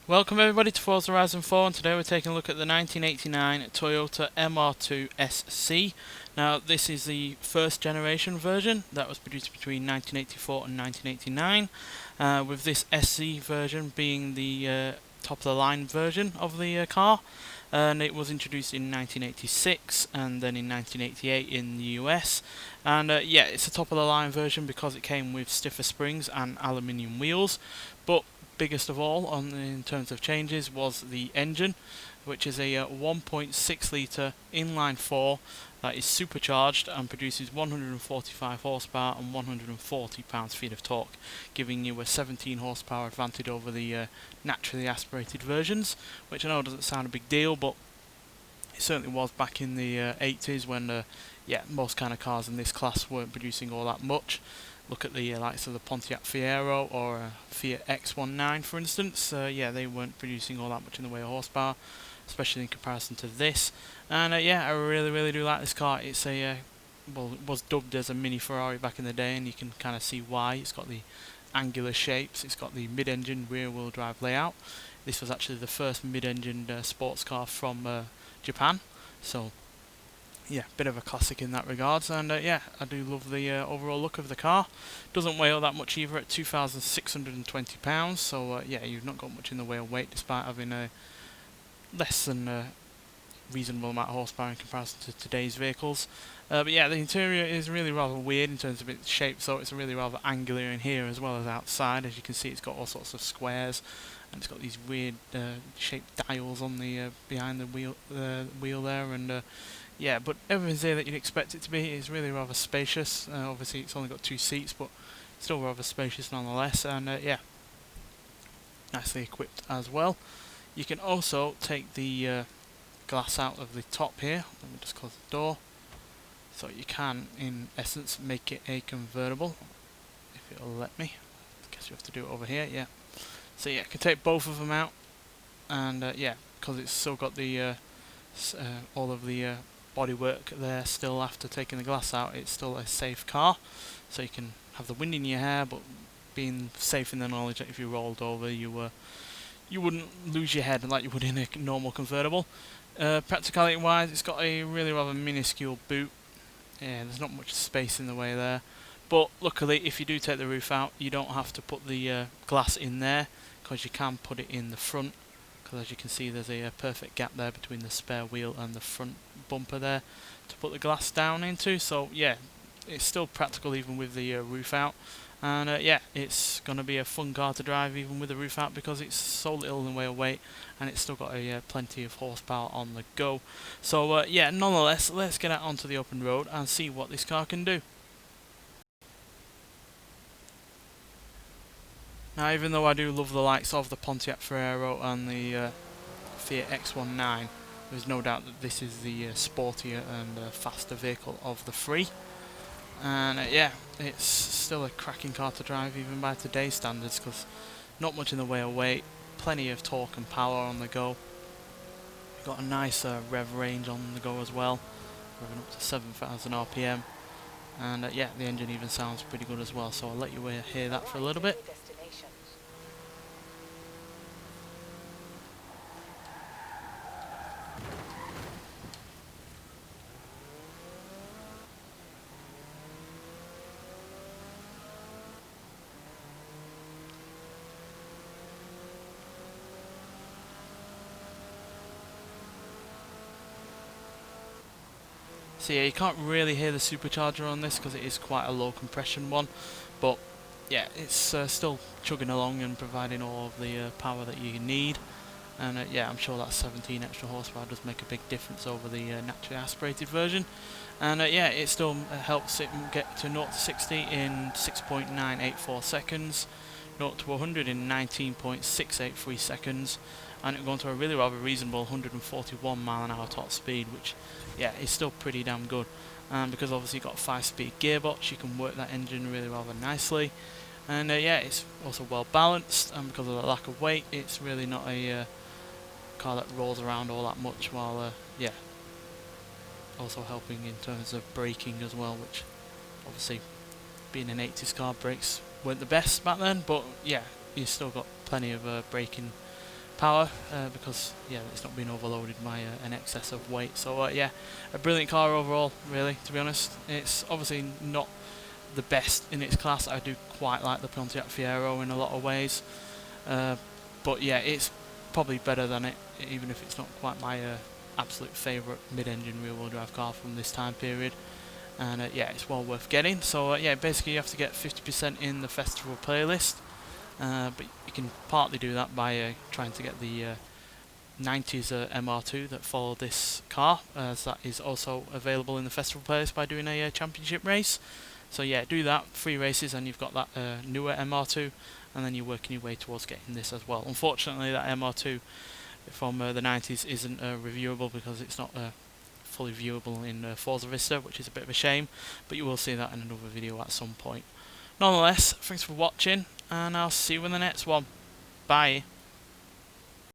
Welcome everybody to Forza Horizon 4, and today we're taking a look at the 1989 Toyota MR2 SC. Now this is the first generation version that was produced between 1984 and 1989, with this SC version being the top of the line version of the car, and it was introduced in 1986 and then in 1988 in the US. And yeah, it's a top of the line version because it came with stiffer springs and aluminium wheels, but biggest of all in terms of changes was the engine, which is a 1.6 litre inline 4 that is supercharged and produces 145 horsepower and 140 pounds-feet of torque, giving you a 17 horsepower advantage over the naturally aspirated versions, which I know doesn't sound a big deal, but it certainly was back in the 80s when yeah, most kind of cars in this class weren't producing all that much. Look at the likes of the Pontiac Fiero or Fiat X19 for instance. Yeah, they weren't producing all that much in the way of horsepower, especially in comparison to this. And yeah, I really do like this car. It's a well, it was dubbed as a mini Ferrari back in the day, and you can kind of see why. It's got the angular shapes, it's got the mid-engine rear-wheel drive layout. This was actually the first mid-engined sports car from Japan, so yeah, bit of a classic in that regards. And yeah, I do love the overall look of the car. Doesn't weigh all that much either at 2,620 pounds, so yeah, you've not got much in the way of weight despite having a less than reasonable amount of horsepower in comparison to today's vehicles. But yeah, the interior is really rather weird in terms of its shape, so it's really rather angular in here as well as outside. As you can see, it's got all sorts of squares, and it's got these weird shaped dials on the behind the wheel there, and yeah, but everything's there that you'd expect it to be. It's really rather spacious. Obviously, it's only got 2 seats, but still rather spacious nonetheless. And yeah, nicely equipped as well. You can also take the glass out of the top here. Let me just close the door. So you can, in essence, make it a convertible, if it'll let me. I guess you have to do it over here. Yeah. So yeah, you can take both of them out, and yeah, because it's still got the all of the bodywork there still after taking the glass out, it's still a safe car, so you can have the wind in your hair, but being safe in the knowledge that if you rolled over, you wouldn't lose your head like you would in a normal convertible. Practicality wise, it's got a really rather minuscule boot. Yeah, there's not much space in the way there, but luckily if you do take the roof out, you don't have to put the glass in there, because you can put it in the front, because as you can see there's a perfect gap there between the spare wheel and the front bumper there to put the glass down into. So yeah, it's still practical even with the roof out, and yeah, it's going to be a fun car to drive even with the roof out, because it's so little in the way of weight and it's still got a plenty of horsepower on the go. So yeah, nonetheless, let's get out onto the open road and see what this car can do. Now, even though I do love the likes of the Pontiac Fiero and the Fiat X19, there's no doubt that this is the sportier and faster vehicle of the three. And yeah, it's still a cracking car to drive even by today's standards, because not much in the way of weight, plenty of torque and power on the go. You've got a nice rev range on the go as well, revving up to 7,000 RPM. And yeah, the engine even sounds pretty good as well, so I'll let you hear that for a little bit. So yeah, you can't really hear the supercharger on this because it is quite a low compression one, but yeah, it's still chugging along and providing all of the power that you need. And yeah, I'm sure that 17 extra horsepower does make a big difference over the naturally aspirated version. And yeah, it still helps it get to 0 to 60 in 6.984 seconds, 0 to 100 in 19.683 seconds, and it will go into a really rather reasonable 141 mile an hour top speed, which yeah, is still pretty damn good. And because obviously you've got a 5-speed gearbox, you can work that engine really rather nicely. And yeah, it's also well balanced, and because of the lack of weight, it's really not a car that rolls around all that much, while yeah, also helping in terms of braking as well, which obviously being an 80s car, brakes weren't the best back then, but yeah, you've still got plenty of braking power because yeah, it's not being overloaded by an excess of weight. So yeah, a brilliant car overall, really, to be honest. It's obviously not the best in its class. I do quite like the Pontiac Fiero in a lot of ways, but yeah, it's probably better than it, even if it's not quite my absolute favourite mid-engine rear-wheel drive car from this time period. And yeah, it's well worth getting. So yeah, basically you have to get 50% in the festival playlist, but you can partly do that by trying to get the 90s MR2 that followed this car, as that is also available in the festival playlist by doing a championship race. So yeah, do that, 3 races, and you've got that newer MR2, and then you're working your way towards getting this as well. Unfortunately, that MR2 from the 90s isn't reviewable because it's not fully viewable in Forza Vista, which is a bit of a shame, but you will see that in another video at some point. Nonetheless, thanks for watching, and I'll see you in the next one. Bye.